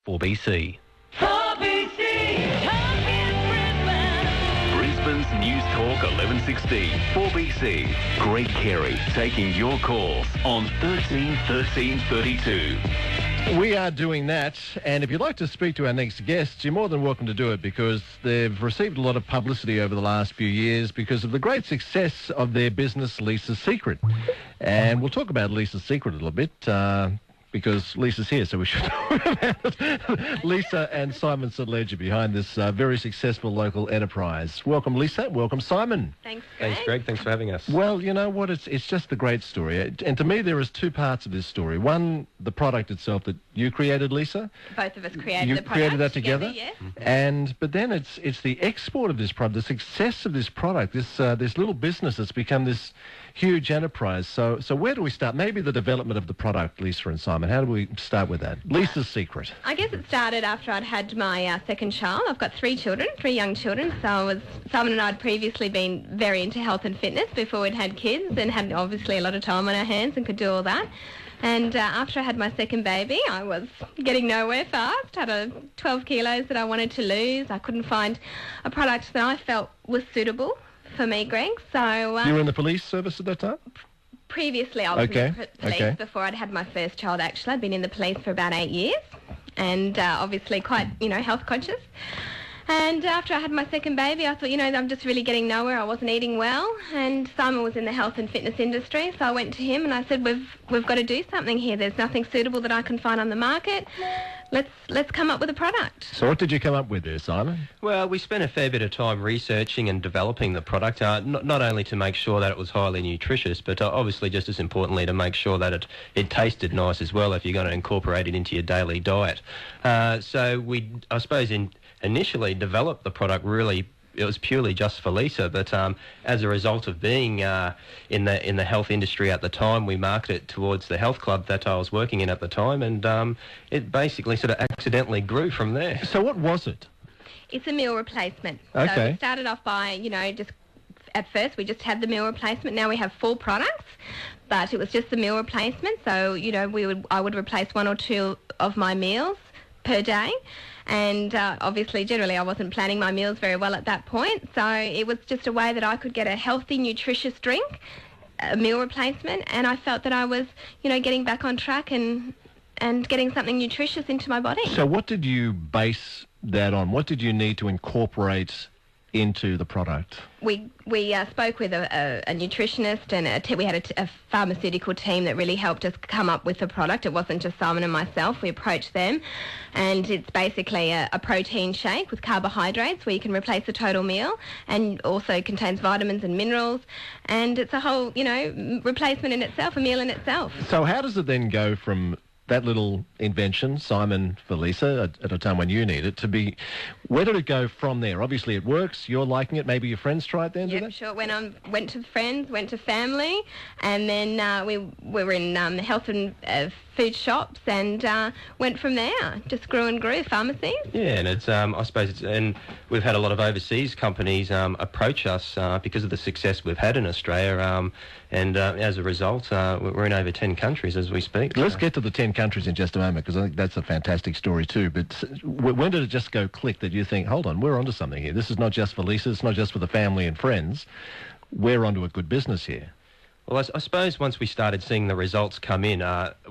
4BC. 4BC, talking Brisbane. Brisbane's News Talk 1116. 4BC. Greg Carey taking your calls on 13 13 32. We are doing that, and if you'd like to speak to our next guests, you're more than welcome to do it, because they've received a lot of publicity over the last few years because of the great success of their business, Leisa's Secret. And we'll talk about Leisa's Secret a little bit, because Lisa's here, so we should talk about it. Lisa and Simon Sedledger behind this very successful local enterprise. Welcome, Lisa. Welcome, Simon. Thanks, Greg. Thanks, Greg. Thanks for having us. Well, you know what? It's just a great story. And to me, there is two parts of this story. One, the product itself that you created, Lisa. Both of us created you the product. created that together? Yes. But then it's the export of this product, the success of this product, this little business that's become this huge enterprise. So where do we start? Maybe the development of the product, Lisa and Simon. How do we start with that? Leisa's Secret. I guess it started after I'd had my second child. I've got three young children. So Simon and I had previously been very into health and fitness before we'd had kids, and had obviously a lot of time on our hands and could do all that. And after I had my second baby, I was getting nowhere fast. I had 12 kilos that I wanted to lose. I couldn't find a product that I felt was suitable for me, Greg. So you were in the police service at that time? Previously, I was in the police before I'd had my first child, actually. I'd been in the police for about 8 years, and obviously quite, health conscious. And after I had my second baby, I thought, I'm just really getting nowhere. I wasn't eating well, and Simon was in the health and fitness industry, so I went to him and I said, we've got to do something here. There's nothing suitable that I can find on the market. Let's come up with a product. So what did you come up with there, Simon? Well, we spent a fair bit of time researching and developing the product, not only to make sure that it was highly nutritious, but obviously just as importantly to make sure that it tasted nice as well if you're going to incorporate it into your daily diet. So we, I suppose, initially developed the product really. It was purely just for Leisa, but as a result of being in the health industry at the time, we marketed it towards the health club that I was working in at the time, and it basically sort of accidentally grew from there. So what was it? It's a meal replacement. Okay. So we started off by, just at first we just had the meal replacement. Now we have 4 products, but it was just the meal replacement. So, I would replace 1 or 2 of my meals per day. And obviously, generally, I wasn't planning my meals very well at that point. So it was just a way that I could get a healthy, nutritious drink, a meal replacement, and I felt that I was, getting back on track and getting something nutritious into my body. So what did you base that on? What did you need to incorporate into the product? We spoke with a nutritionist, and we had a pharmaceutical team that really helped us come up with the product. It wasn't just Simon and myself. We approached them, and it's basically a protein shake with carbohydrates where you can replace a total meal, and also contains vitamins and minerals, and it's a whole, replacement in itself, a meal in itself. So how does it then go from that little invention, Simon for Leisa, at a time when you need it, to be... Where did it go from there? Obviously it works, you're liking it, maybe your friends try it then, did Yeah, it? sure. Went to friends, went to family, and then we were in health and food shops, and went from there. Just grew and grew, pharmacies. Yeah, and it's, I suppose, and we've had a lot of overseas companies approach us because of the success we've had in Australia, and as a result, we're in over 10 countries as we speak. Let's get to the 10 countries in just a moment, because I think that's a fantastic story too. But when did it just go click that you think, hold on, we're onto something here? This is not just for Leisa, it's not just for the family and friends. We're onto a good business here. Well, I suppose once we started seeing the results come in,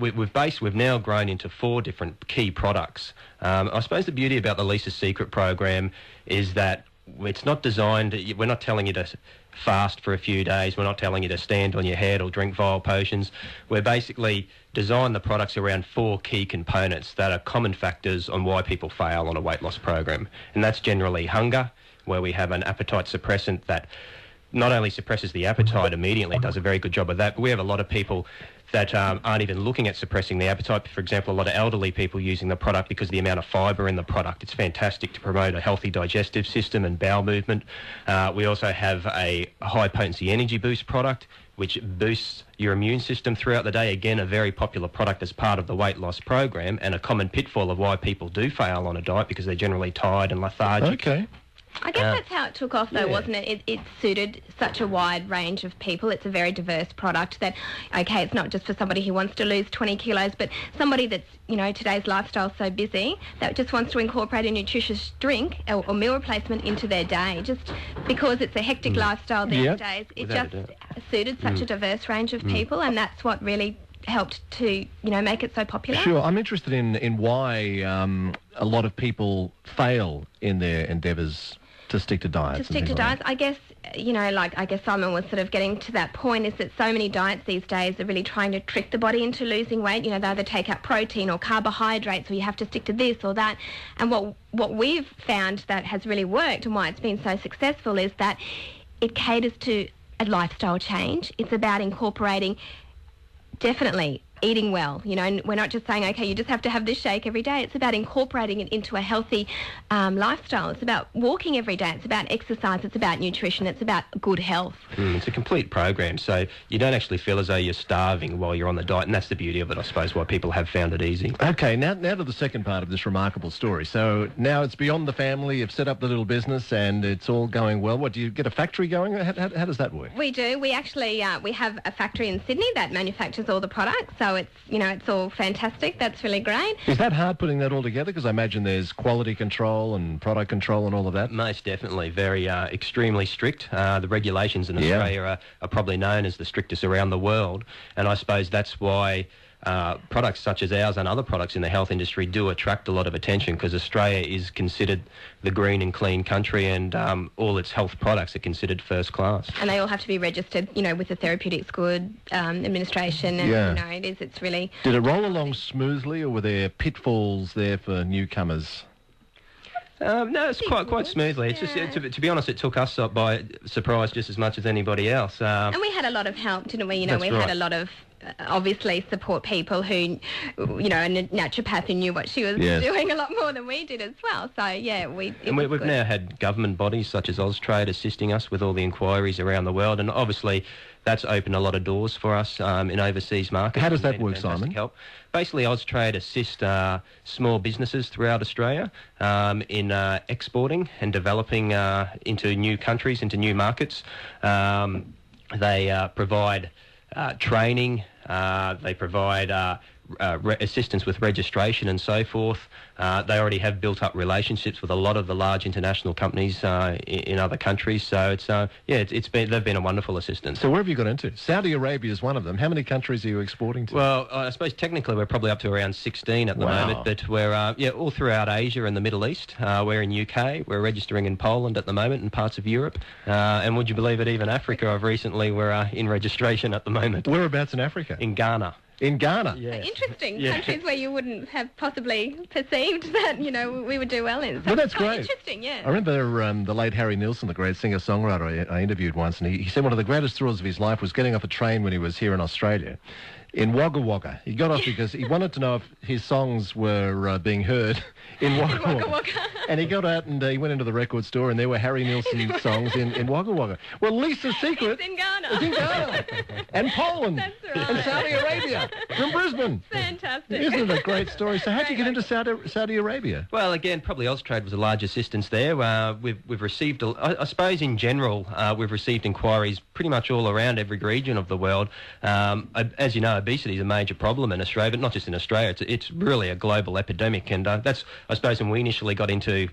we've now grown into 4 different key products. I suppose the beauty about the Leisa's Secret program is that it's not designed, we're not telling you to fast for a few days, we're not telling you to stand on your head or drink vile potions. We're basically designed the products around 4 key components that are common factors on why people fail on a weight loss program. And that's generally hunger, where we have an appetite suppressant that not only suppresses the appetite immediately, does a very good job of that, but we have a lot of people that aren't even looking at suppressing the appetite. For example, a lot of elderly people using the product because of the amount of fibre in the product. It's fantastic to promote a healthy digestive system and bowel movement. We also have a high-potency energy boost product, which boosts your immune system throughout the day. Again, a very popular product as part of the weight loss program, and a common pitfall of why people do fail on a diet, because they're generally tired and lethargic. Okay. I guess that's how it took off, though, wasn't it? It suited such a wide range of people. It's a very diverse product that, okay, it's not just for somebody who wants to lose 20 kilos, but somebody that's, today's lifestyle's so busy that just wants to incorporate a nutritious drink or meal replacement into their day. Just because it's a hectic lifestyle these days, it just suited such a diverse range of people, and that's what really helped to, make it so popular. Sure. I'm interested in why a lot of people fail in their endeavours to stick to diets. To stick to diets, I guess, I guess Simon was sort of getting to that point, is that so many diets these days are really trying to trick the body into losing weight. They either take out protein or carbohydrates, or you have to stick to this or that. And what we've found that has really worked and why it's been so successful is that it caters to a lifestyle change. It's about incorporating, definitely, eating well. And we're not just saying, okay, you just have to have this shake every day. It's about incorporating it into a healthy lifestyle. It's about walking every day. It's about exercise. It's about nutrition. It's about good health. It's a complete program, so you don't actually feel as though you're starving while you're on the diet, and that's the beauty of it, I suppose, why people have found it easy. Okay, now to the second part of this remarkable story. So now it's beyond the family. You've set up the little business, and it's all going well. What, do you get a factory going? How does that work? We do. We actually we have a factory in Sydney that manufactures all the products. So it's, it's all fantastic. That's really great. Is that hard putting that all together? Because I imagine there's quality control and product control and all of that. Most definitely. Very extremely strict. The regulations in Australia are probably known as the strictest around the world. And I suppose that's why products such as ours and other products in the health industry do attract a lot of attention, because Australia is considered the green and clean country, and all its health products are considered first class. And they all have to be registered, with the Therapeutics Good Administration. And, it's really... Did it roll along smoothly, or were there pitfalls there for newcomers? No, it's quite smoothly. It's just, to be honest, it took us by surprise just as much as anybody else. And we had a lot of help, didn't we? We had a lot of, obviously, support people who, a naturopath who knew what she was doing a lot more than we did as well. So, yeah, we've now had government bodies such as Austrade assisting us with all the inquiries around the world, and obviously that's opened a lot of doors for us in overseas markets. How does that work, Simon? Help. Basically, Austrade assist small businesses throughout Australia in exporting and developing into new countries, into new markets. They provide training. They provide assistance with registration and so forth. They already have built up relationships with a lot of the large international companies in other countries. So it's they've been a wonderful assistance. So where have you got into? Saudi Arabia is one of them. How many countries are you exporting to? Well, I suppose technically we're probably up to around 16 at the moment, but we're all throughout Asia and the Middle East. We're in UK. We're registering in Poland at the moment and parts of Europe. And would you believe it, even Africa? We're in registration at the moment. Whereabouts in Africa? In Ghana. In Ghana? Yes. Interesting. Countries where you wouldn't have possibly perceived that, we would do well in. So well, that's great. Interesting, yeah. I remember the late Harry Nilsson, the great singer-songwriter I interviewed once, and he said one of the greatest thrills of his life was getting off a train when he was here in Australia. In Wagga Wagga. He got off because he wanted to know if his songs were being heard in Wagga Wagga. And he got out and he went into the record store, and there were Harry Nilsson's songs in Wagga Wagga. Well, Leisa's Secret... It's in Ghana. It's in Ghana. And Poland. That's right. And Saudi Arabia. From Brisbane. Fantastic. Isn't it a great story? So how'd you get into Saudi Arabia? Well, again, probably Austrade was a large assistance there. We've received, I suppose in general, we've received inquiries pretty much all around every region of the world. As you know, obesity is a major problem in Australia, but not just in Australia. It's really a global epidemic, and that's, I suppose, when we initially got into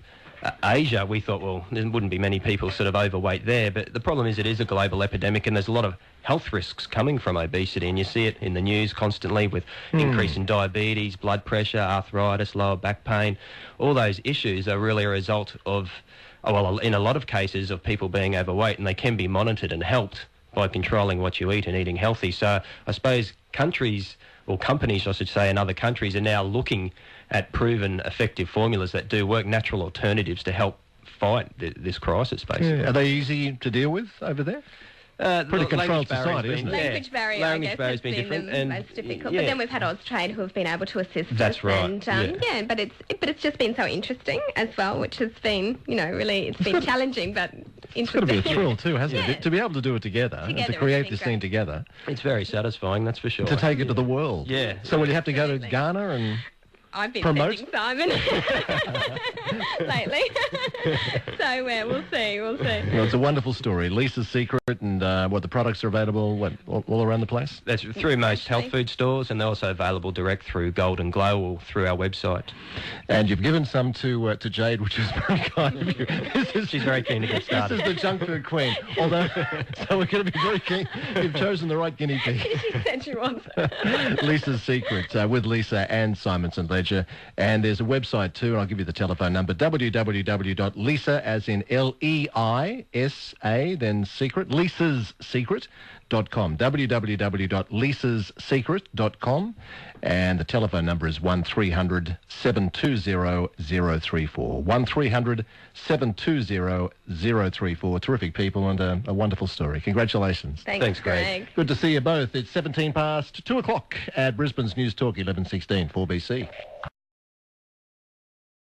Asia, we thought, well, there wouldn't be many people sort of overweight there, but the problem is it is a global epidemic, and there's a lot of health risks coming from obesity, and you see it in the news constantly with increase in diabetes, blood pressure, arthritis, lower back pain. All those issues are really a result of, in a lot of cases, of people being overweight, and they can be monitored and helped by controlling what you eat and eating healthy. So I suppose countries, or companies I should say, in other countries are now looking at proven effective formulas that do work, natural alternatives to help fight this crisis, basically. Yeah. Are they easy to deal with over there? Pretty controlled society, isn't it? Language barrier, I guess, has been different, the most difficult. But then we've had Austrade who have been able to assist us. That's right. And, but it's just been so interesting as well, which has been, really, it's been challenging, but interesting. It's got to be a thrill too, hasn't it? To be able to do it together and to create this thing together. It's very satisfying, that's for sure. To take it to the world. Yeah. So will you have to go to Ghana and... I've been promote? testing Simon lately. So we'll see. Well, it's a wonderful story. Lisa's Secret, and what the products are available, all around the place? That's through most health food stores, and they're also available direct through Golden Glow or through our website. And you've given some to Jade, which is very kind of you. She's very keen to get started. This is the junk food queen. Although, so we're going to be very keen. You've chosen the right guinea pig. She said she wants it. Lisa's Secret with Lisa and Simon St. Ledger. And there's a website too, and I'll give you the telephone number, www.lisa, as in Leisa, then secret, lisasSecret.com, www.lisasSecret.com, and the telephone number is 1300 720 034. 1300 720 034. Terrific people and a wonderful story. Congratulations. Thanks, Greg. Good to see you both. It's 17 past 2 o'clock at Brisbane's News Talk 1116 4BC.